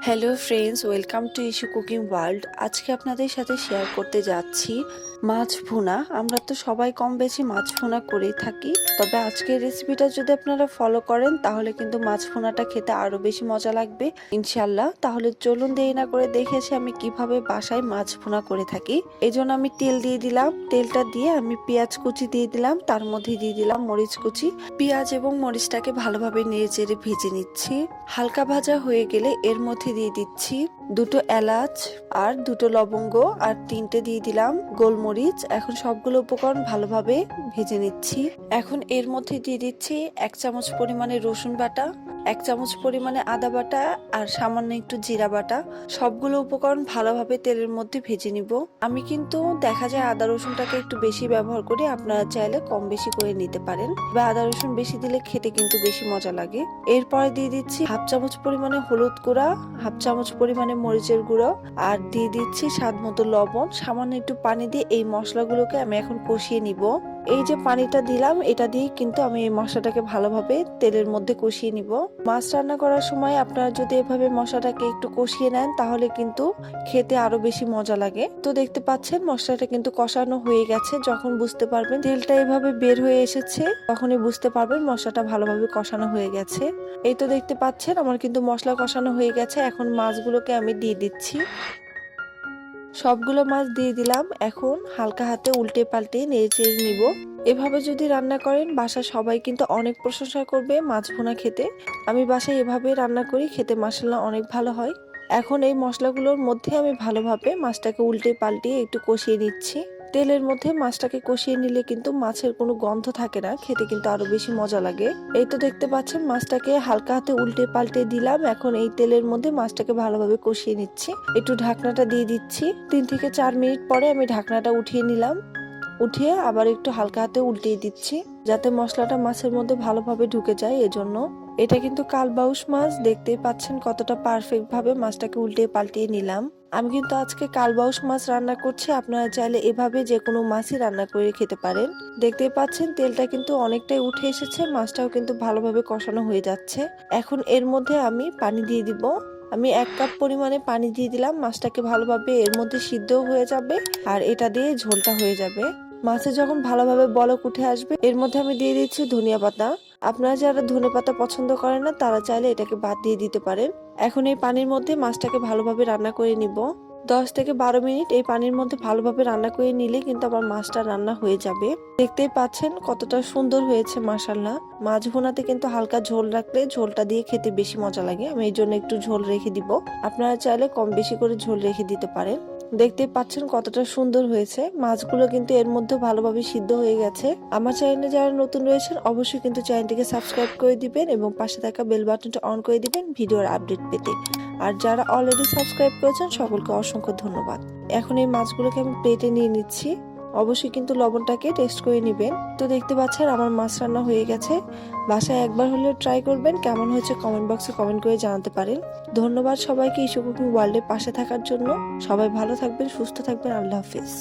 Hello friends, welcome to issue cooking world. আজকে আপনাদের সাথে শেয়ার করতে যাচ্ছি মাছ ভুনা। আমরা তো সবাই কম বেশি মাছ ভুনা করেই থাকি, তবে আজকের রেসিপিটা যদি আপনারা ফলো করেন তাহলে কিন্তু মাছ ভুনাটা খেতে আরো বেশি মজা লাগবে ইনশাল্লাহ। তাহলে চলুন দেরি না করে দেখেছি আমি কিভাবে বাসায় মাছ ভুনা করে থাকি। এই জন্য আমি তেল দিয়ে দিলাম, তেলটা দিয়ে আমি পেঁয়াজ কুচি দিয়ে দিলাম, তার মধ্যে দিয়ে দিলাম মরিচ কুচি। পেঁয়াজ এবং মরিচটাকে ভালোভাবে নেড়ে চেড়ে ভেজে নিচ্ছি। হালকা ভাজা হয়ে গেলে এর মধ্যে দিয়ে দিচ্ছি দুটো এলাচ আর দুটো লবঙ্গ আর তিনটে দিয়ে দিলাম গোলমরিচ। এখন সবগুলো উপকরণ ভালোভাবে ভেজে নিচ্ছি। এখন এর মধ্যে দিয়ে দিচ্ছি 1 চামচ পরিমাণে রসুন বাটা, 1 চামচ পরিমাণে আদা বাটা আর সামান্য একটু জিরা বাটা। সবগুলো উপকরণ ভালোভাবে তেলের মধ্যে ভেজে নিব। আমি কিন্তু দেখা যায় আদা রসুনটাকে একটু বেশি ব্যবহার করি, আপনারা চাইলে কম বেশি করে নিতে পারেন, বা আদা রসুন বেশি দিলে খেতে কিন্তু বেশি মজা লাগে। এরপরে দিয়ে দিচ্ছি 1/2 চামচ পরিমাণে হলুদ গুঁড়া, 1/2 চামচ পরিমাণে মরিচের গুঁড়ো আর দিয়ে দিচ্ছি স্বাদ মতো লবণ। সামান্য একটু পানি দিয়ে এই মশলাগুলোকে আমি এখন কষিয়ে নিব। এই যে পানিটা দিলাম, এটা দিয়ে কিন্তু আমি এই মশলাটাকে ভালোভাবে তেলের মধ্যে কষিয়ে নিব। মাছ রান্না করার সময় আপনারা যদি এভাবে মশলাটাকে একটু কষিয়ে নেন তাহলে কিন্তু খেতে আরো বেশি মজা লাগে। তো দেখতে পাচ্ছেন মশলাটা কিন্তু কষানো হয়ে গেছে। যখন বুঝতে পারবেন তেলটা এভাবে বের হয়ে এসেছে তখনই বুঝতে পারবেন মশলাটা ভালোভাবে কষানো হয়ে গেছে। এই তো দেখতে পাচ্ছেন আমার কিন্তু মশলা কষানো হয়ে গেছে। এখন মাছগুলোকে আমি দিয়ে দিচ্ছি। সবগুলো মাছ দিয়ে দিলাম। এখন হালকা হাতে উল্টে পাল্টে নেড়ে চেড়ে নিব। এভাবে যদি রান্না করেন বাসার সবাই কিন্তু অনেক প্রশংসা করবে মাছ ভুনা খেতে। আমি বাসায় এভাবে রান্না করি, খেতে মাশাআল্লাহ অনেক ভালো হয়। এখন এই মশলাগুলোর মধ্যে আমি ভালোভাবে মাছটাকে উল্টে পাল্টে একটু কষিয়ে নিচ্ছি। তেলের মধ্যে মাছটাকে কষিয়ে নিলে কিন্তু মাছের কোনো গন্ধ থাকে না, খেতে কিন্তু আরো বেশি মজা লাগে। এই তো দেখতে পাচ্ছেন মাছটাকে হালকা হাতে উল্টে পাল্টে দিলাম। এখন এই তেলের মধ্যে মাছটাকে ভালোভাবে কষিয়ে নিচ্ছি। একটু ঢাকনাটা দিয়ে দিচ্ছি। 3 থেকে 4 মিনিট পরে আমি ঢাকনাটা উঠিয়ে নিলাম। উঠিয়ে আবার একটু হালকা হাতে উল্টিয়ে দিচ্ছি যাতে মশলাটা মাছের মধ্যে ভালোভাবে ঢুকে যায়। এজন্য এটা কিন্তু কালবাউস মাছ, দেখতেই পাচ্ছেন কতটা পারফেক্ট ভাবে মাছটাকে উল্টিয়ে পাল্টিয়ে নিলাম। আমি কিন্তু আজকে কালবাউস মাছ রান্না করছি, আপনারা চাইলে এভাবে যে কোনো মাছই রান্না করে খেতে পারেন। দেখতেই পাচ্ছেন তেলটা কিন্তু অনেকটাই উঠে এসেছে, মাছটাও কিন্তু ভালোভাবে কষানো হয়ে যাচ্ছে। এখন এর মধ্যে আমি পানি দিয়ে দিব। আমি 1 কাপ পরিমাণে পানি দিয়ে দিলাম। মাছটাকে ভালোভাবে এর মধ্যে সিদ্ধ হয়ে যাবে আর এটা দিয়ে ঝোলটা হয়ে যাবে। মাছে যখন ভালোভাবে বলক উঠে আসবে এর মধ্যে আমি দিয়ে দিচ্ছি ধনিয়া পাতা। আপনারা যারা ধনে পাতা পছন্দ করেন না তারা চাইলে এটাকে বাদ দিয়ে দিতে পারেন। এখন এই পানির মধ্যে মাছটাকে ভালোভাবে রান্না করে নিব। 10 থেকে 12 মিনিট এই পানির মধ্যে ভালোভাবে রান্না করে নিলে কিন্তু আবার মাছটা রান্না হয়ে যাবে। দেখতেই পাচ্ছেন কতটা সুন্দর হয়েছে মাশাআল্লাহ। মাছ ভুনাতে কিন্তু হালকা ঝোল রাখলে ঝোলটা দিয়ে খেতে বেশি মজা লাগে। আমি এই জন্য একটু ঝোল রেখে দিব, আপনারা চাইলে কম বেশি করে ঝোল রেখে দিতে পারেন। দেখতে পাচ্ছেন কতটা সুন্দর হয়েছে। মাছগুলো কিন্তু এর মধ্যে ভালোভাবে সিদ্ধ হয়ে গেছে। আমার চ্যানেলে যারা নতুন রয়েছেন অবশ্যই কিন্তু চ্যানেলটিকে সাবস্ক্রাইব করে দিবেন এবং পাশে থাকা বেল বাটনটা অন করে দিবেন ভিডিওর আপডেট পেতে। আর যারা অলরেডি সাবস্ক্রাইব করেছেন সকলকে অসংখ্য ধন্যবাদ। এখন এই মাছগুলোকে আমি প্লেটে নিয়ে নিচ্ছি। অবশ্যই কিন্তু লবণটাকে টেস্ট করে নেবেন। তো দেখতে পাচ্ছেন আমার মাছ রান্না হয়ে গেছে। বাসায় একবার হলেও ট্রাই করবেন, কেমন হয়েছে কমেন্ট বক্সে কমেন্ট করে জানাতে পারেন। ধন্যবাদ সবাইকে ইস্যু কুকিং ওয়ার্ল্ডের পাশে থাকার জন্য। সবাই ভালো থাকবেন, সুস্থ থাকবেন। আল্লাহ হাফেজ।